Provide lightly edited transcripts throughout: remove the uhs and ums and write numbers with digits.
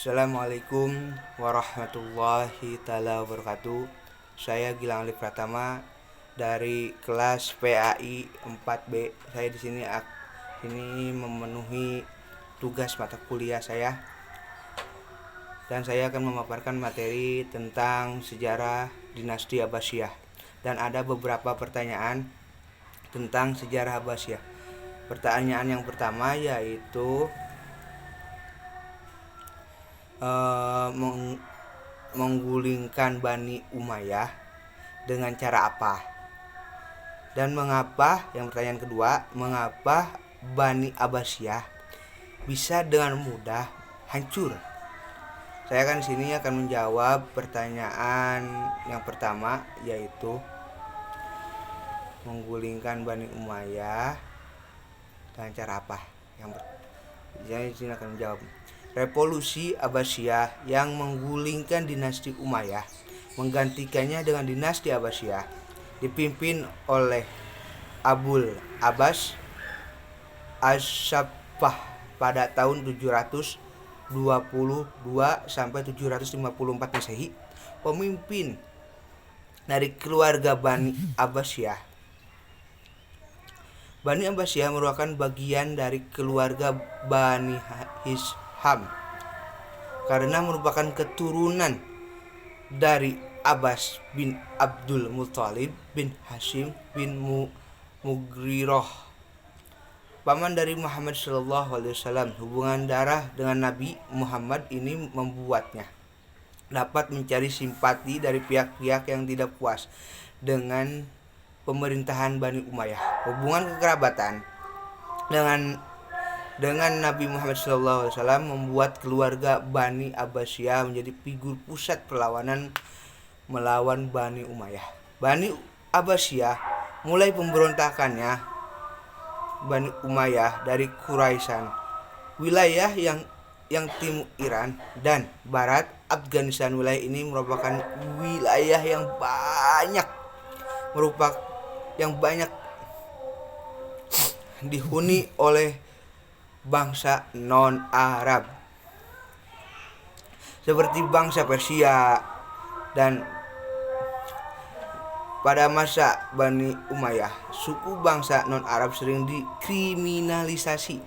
Assalamualaikum warahmatullahi taala wabarakatuh. Saya Gilang Alif Pratama dari kelas PAI 4B. Saya di sini memenuhi tugas mata kuliah saya, dan saya akan memaparkan materi tentang sejarah dinasti Abbasiyah, dan ada beberapa pertanyaan tentang sejarah Abbasiyah. Pertanyaan yang pertama yaitu menggulingkan Bani Umayyah dengan cara apa, dan mengapa, yang pertanyaan kedua, mengapa Bani Abbasiyah bisa dengan mudah hancur. Saya di sini akan menjawab pertanyaan yang pertama, yaitu menggulingkan Bani Umayyah dengan cara apa. Saya di sini akan menjawab. Revolusi Abbasiyah yang menggulingkan dinasti Umayyah menggantikannya dengan dinasti Abbasiyah dipimpin oleh Abul Abbas As-Saffah pada tahun 722 sampai 754 Masehi. Pemimpin dari keluarga Bani Abbasiyah. Bani Abbasiyah merupakan bagian dari keluarga Bani Hisham karena merupakan keturunan dari Abbas bin Abdul Muthalib bin Hashim bin Mughirah, paman dari Muhammad SAW. Hubungan darah dengan Nabi Muhammad ini membuatnya dapat mencari simpati dari pihak-pihak yang tidak puas dengan pemerintahan Bani Umayyah. Hubungan kekerabatan dengan Nabi Muhammad SAW membuat keluarga Bani Abbasiyah menjadi figur pusat perlawanan melawan Bani Umayyah. Bani Abbasiyah mulai pemberontakannya Bani Umayyah dari Khuraisyan, wilayah yang timur Iran dan barat Afghanistan. Wilayah ini merupakan wilayah yang banyak dihuni oleh bangsa non-Arab seperti bangsa Persia, dan pada masa Bani Umayyah suku bangsa non-Arab sering dikriminalisasi,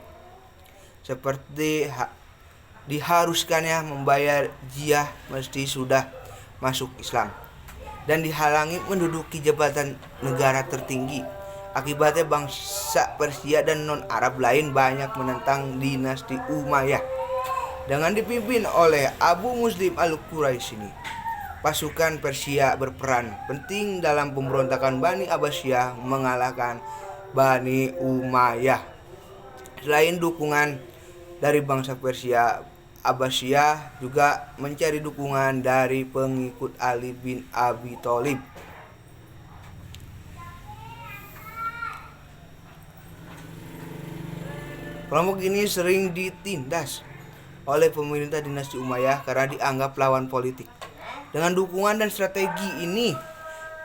seperti diharuskannya membayar jizyah meski sudah masuk Islam dan dihalangi menduduki jabatan negara tertinggi. Akibatnya bangsa Persia dan non-Arab lain banyak menentang dinasti Umayyah. Dengan dipimpin oleh Abu Muslim al-Quraisy, pasukan Persia berperan penting dalam pemberontakan Bani Abbasiyah mengalahkan Bani Umayyah. Selain dukungan dari bangsa Persia, Abbasiyah juga mencari dukungan dari pengikut Ali bin Abi Thalib. Kelompok ini sering ditindas oleh pemerintah dinasti Umayyah karena dianggap lawan politik. Dengan dukungan dan strategi ini,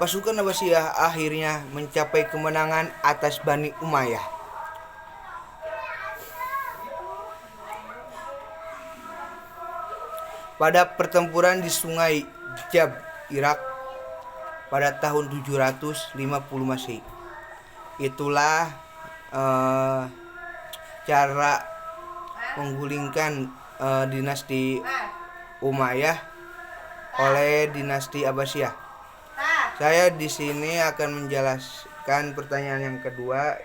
pasukan Abbasiyah akhirnya mencapai kemenangan atas Bani Umayyah. Pada pertempuran di Sungai Jab, Irak pada tahun 750 Masehi. Itulah cara menggulingkan dinasti Umayyah oleh dinasti Abbasiyah. Saya di sini akan menjelaskan pertanyaan yang kedua,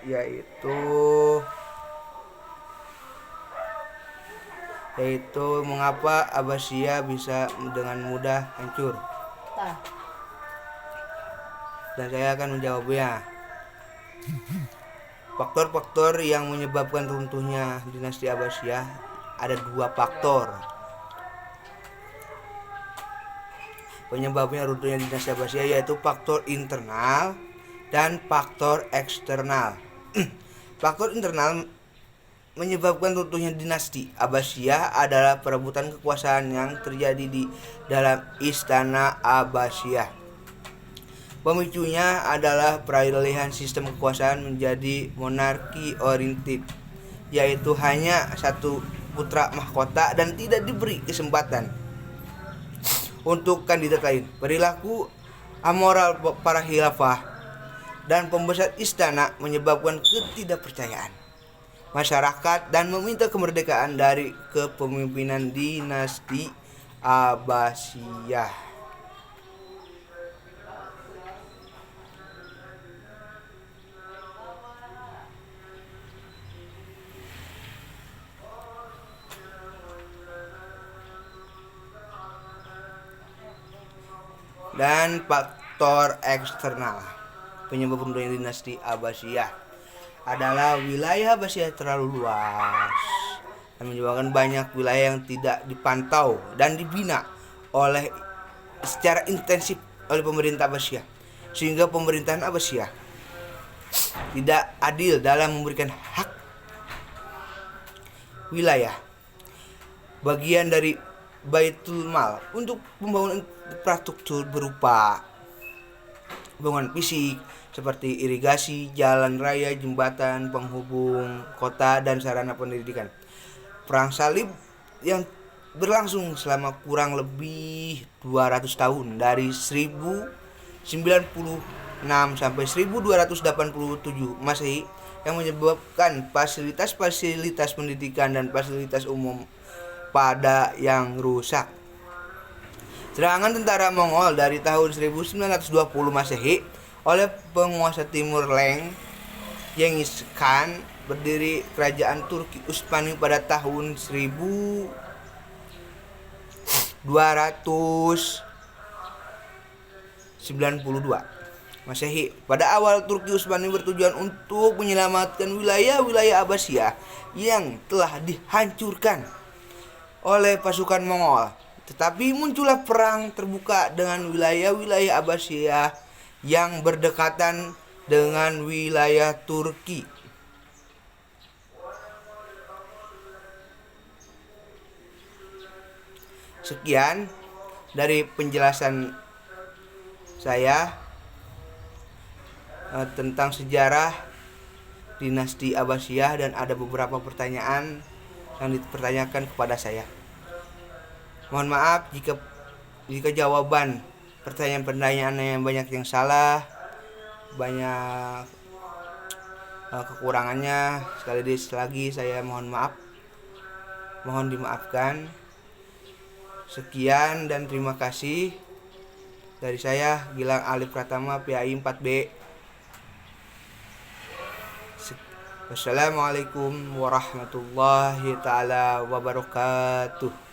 yaitu mengapa Abbasiyah bisa dengan mudah hancur. Dan saya akan menjawabnya. Faktor-faktor yang menyebabkan runtuhnya dinasti Abbasiyah ada dua faktor. Penyebabnya runtuhnya dinasti Abbasiyah yaitu faktor internal dan faktor eksternal. Faktor internal menyebabkan runtuhnya dinasti Abbasiyah adalah perebutan kekuasaan yang terjadi di dalam istana Abbasiyah. Pemicunya adalah peralihan sistem kekuasaan menjadi monarki oriented, yaitu hanya satu putra mahkota dan tidak diberi kesempatan untuk kandidat lain. Perilaku amoral para khilafah dan pembesar istana menyebabkan ketidakpercayaan masyarakat dan meminta kemerdekaan dari kepemimpinan dinasti Abbasiyah. Dan faktor eksternal penyebab runtuhnya dinasti Abbasiyah adalah wilayah Abbasiyah terlalu luas dan menyebabkan banyak wilayah yang tidak dipantau dan dibina oleh secara intensif oleh pemerintah Abbasiyah, sehingga pemerintahan Abbasiyah tidak adil dalam memberikan hak wilayah bagian dari Baitul Mal untuk pembangunan infrastruktur berupa pembangunan fisik seperti irigasi, jalan raya, jembatan, penghubung kota, dan sarana pendidikan. Perang Salib yang berlangsung selama kurang lebih 200 tahun dari 1096 sampai 1287 Masehi yang menyebabkan fasilitas-fasilitas pendidikan dan fasilitas umum pada yang rusak. Serangan tentara Mongol dari tahun 1920 Masehi oleh penguasa Timur Leng Genghis Khan berdiri kerajaan Turki Utsmani pada tahun 1292 Masehi. Pada awal Turki Utsmani bertujuan untuk menyelamatkan wilayah-wilayah Abbasiyah yang telah dihancurkan oleh pasukan Mongol. Tetapi muncullah perang terbuka dengan wilayah-wilayah Abbasiyah yang berdekatan dengan wilayah Turki. Sekian dari penjelasan saya tentang sejarah dinasti Abbasiyah, dan ada beberapa pertanyaan yang dipertanyakan kepada saya. Mohon maaf jika jawaban pertanyaan-pertanyaan yang banyak yang salah, banyak kekurangannya. Sekali lagi saya mohon maaf, mohon dimaafkan. Sekian dan terima kasih dari saya, Gilang Alif Pratama, PAI 4B. Wassalamualaikum warahmatullahi taala wabarakatuh.